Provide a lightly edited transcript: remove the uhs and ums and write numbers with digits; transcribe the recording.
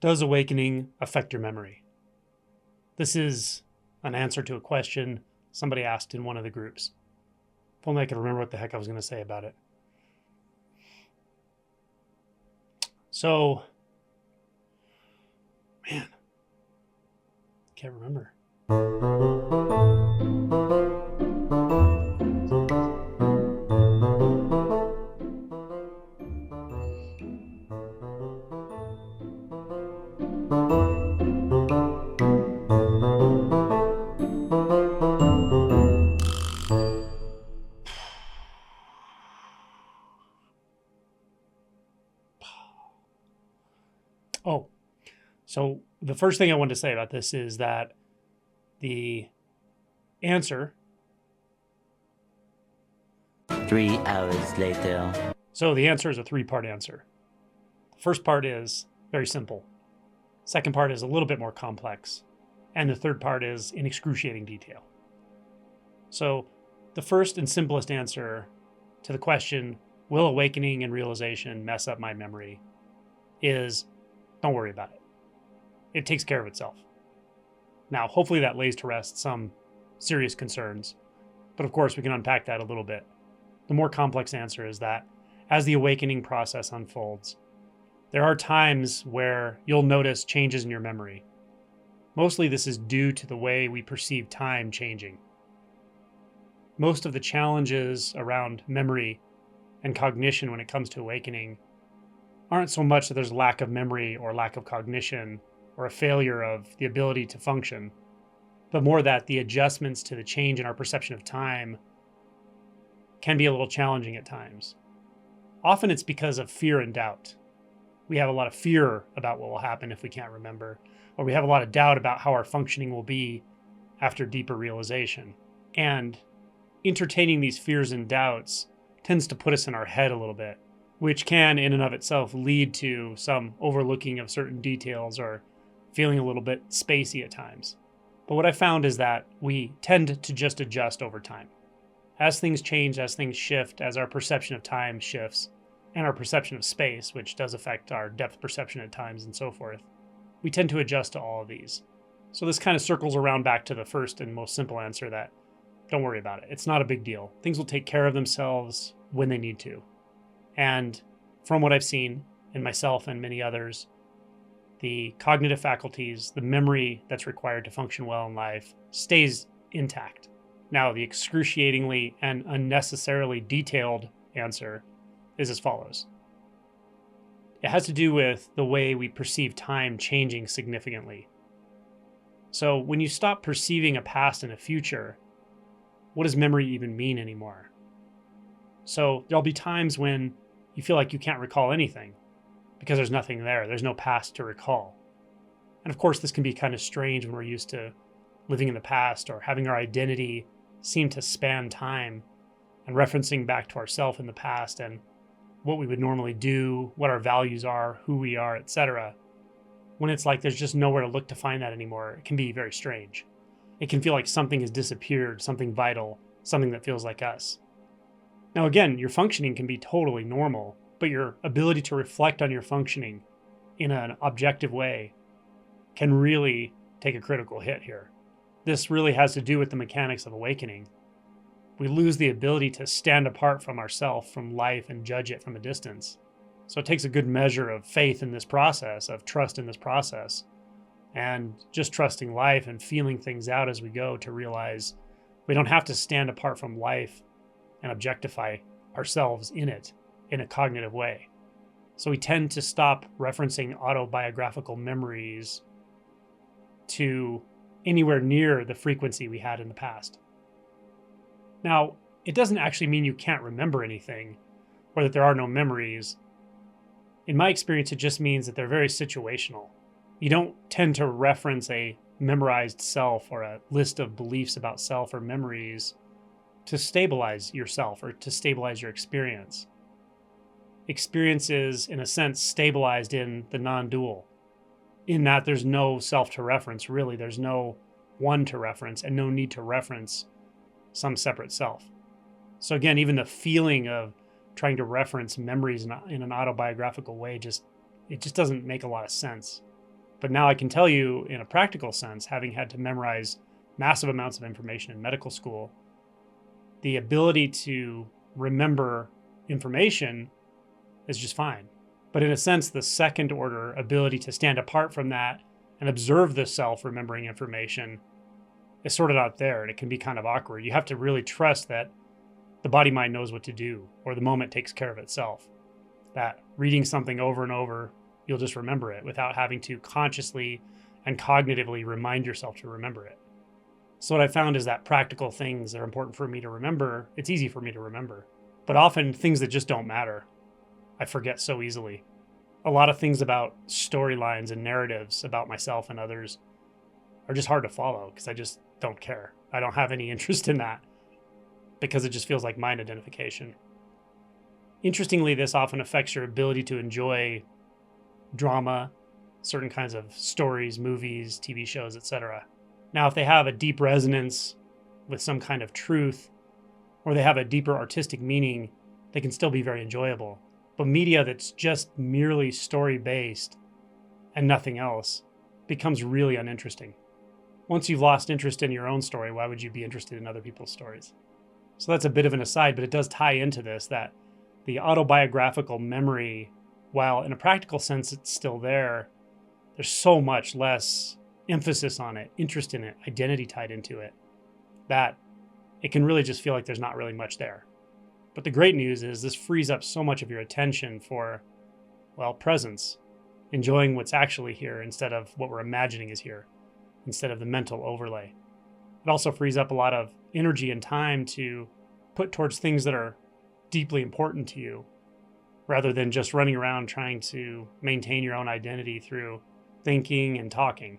Does awakening affect your memory? This is an answer to a question somebody asked in one of the groups. If only I could remember what the heck I was going to say about it. So, man, can't remember. Oh, so the first thing I wanted to say about this is that the answer. 3 hours later. So the answer is a three-part answer. The first part is very simple. Second part is a little bit more complex. And the third part is in excruciating detail. So the first and simplest answer to the question, will awakening and realization mess up my memory, is don't worry about it. It takes care of itself. Now, hopefully that lays to rest some serious concerns, but of course we can unpack that a little bit. The more complex answer is that as the awakening process unfolds, there are times where you'll notice changes in your memory. Mostly this is due to the way we perceive time changing. Most of the challenges around memory and cognition when it comes to awakening aren't so much that there's lack of memory or lack of cognition or a failure of the ability to function, but more that the adjustments to the change in our perception of time can be a little challenging at times. Often it's because of fear and doubt. We have a lot of fear about what will happen if we can't remember, or we have a lot of doubt about how our functioning will be after deeper realization. And entertaining these fears and doubts tends to put us in our head a little bit, which can in and of itself lead to some overlooking of certain details or feeling a little bit spacey at times. But what I found is that we tend to just adjust over time. As things change, as things shift, as our perception of time shifts, and our perception of space, which does affect our depth perception at times and so forth, we tend to adjust to all of these. So this kind of circles around back to the first and most simple answer that don't worry about it. It's not a big deal. Things will take care of themselves when they need to. And from what I've seen in myself and many others, the cognitive faculties, the memory that's required to function well in life stays intact. Now, the excruciatingly and unnecessarily detailed answer is as follows. It has to do with the way we perceive time changing significantly. So when you stop perceiving a past and a future, what does memory even mean anymore? So there'll be times when you feel like you can't recall anything because there's nothing there. There's no past to recall. And of course, this can be kind of strange when we're used to living in the past or having our identity seem to span time and referencing back to ourselves in the past and what we would normally do, what our values are, who we are, etc. When it's like there's just nowhere to look to find that anymore, it can be very strange. It can feel like something has disappeared, something vital, something that feels like us. Now again, your functioning can be totally normal, but your ability to reflect on your functioning in an objective way can really take a critical hit here. This really has to do with the mechanics of awakening. We lose the ability to stand apart from ourself, from life, and judge it from a distance. So it takes a good measure of faith in this process, of trust in this process, and just trusting life and feeling things out as we go to realize we don't have to stand apart from life and objectify ourselves in it in a cognitive way. So we tend to stop referencing autobiographical memories to anywhere near the frequency we had in the past. Now, it doesn't actually mean you can't remember anything or that there are no memories. In my experience, it just means that they're very situational. You don't tend to reference a memorized self or a list of beliefs about self or memories to stabilize yourself or to stabilize your experience. Experience is, in a sense, stabilized in the non-dual, in that there's no self to reference, really. There's no one to reference and no need to reference some separate self. So again, even the feeling of trying to reference memories in an autobiographical way, it just doesn't make a lot of sense. But now I can tell you in a practical sense, having had to memorize massive amounts of information in medical school, the ability to remember information is just fine. But in a sense, the second order ability to stand apart from that and observe the self remembering information is sort of not there, and it can be kind of awkward. You have to really trust that the body mind knows what to do, or the moment takes care of itself. That reading something over and over, you'll just remember it without having to consciously and cognitively remind yourself to remember it. So what I found is that practical things that are important for me to remember, it's easy for me to remember. But often things that just don't matter, I forget so easily. A lot of things about storylines and narratives about myself and others are just hard to follow because I just don't care. I don't have any interest in that because it just feels like mind identification. Interestingly, this often affects your ability to enjoy drama, certain kinds of stories, movies, TV shows, etc. Now, if they have a deep resonance with some kind of truth, or they have a deeper artistic meaning, they can still be very enjoyable. But media that's just merely story-based and nothing else becomes really uninteresting. Once you've lost interest in your own story, why would you be interested in other people's stories? So that's a bit of an aside, but it does tie into this, that the autobiographical memory, while in a practical sense it's still there, there's so much less emphasis on it, interest in it, identity tied into it, that it can really just feel like there's not really much there. But the great news is this frees up so much of your attention for, well, presence, enjoying what's actually here instead of what we're imagining is here, instead of the mental overlay. It also frees up a lot of energy and time to put towards things that are deeply important to you, rather than just running around trying to maintain your own identity through thinking and talking.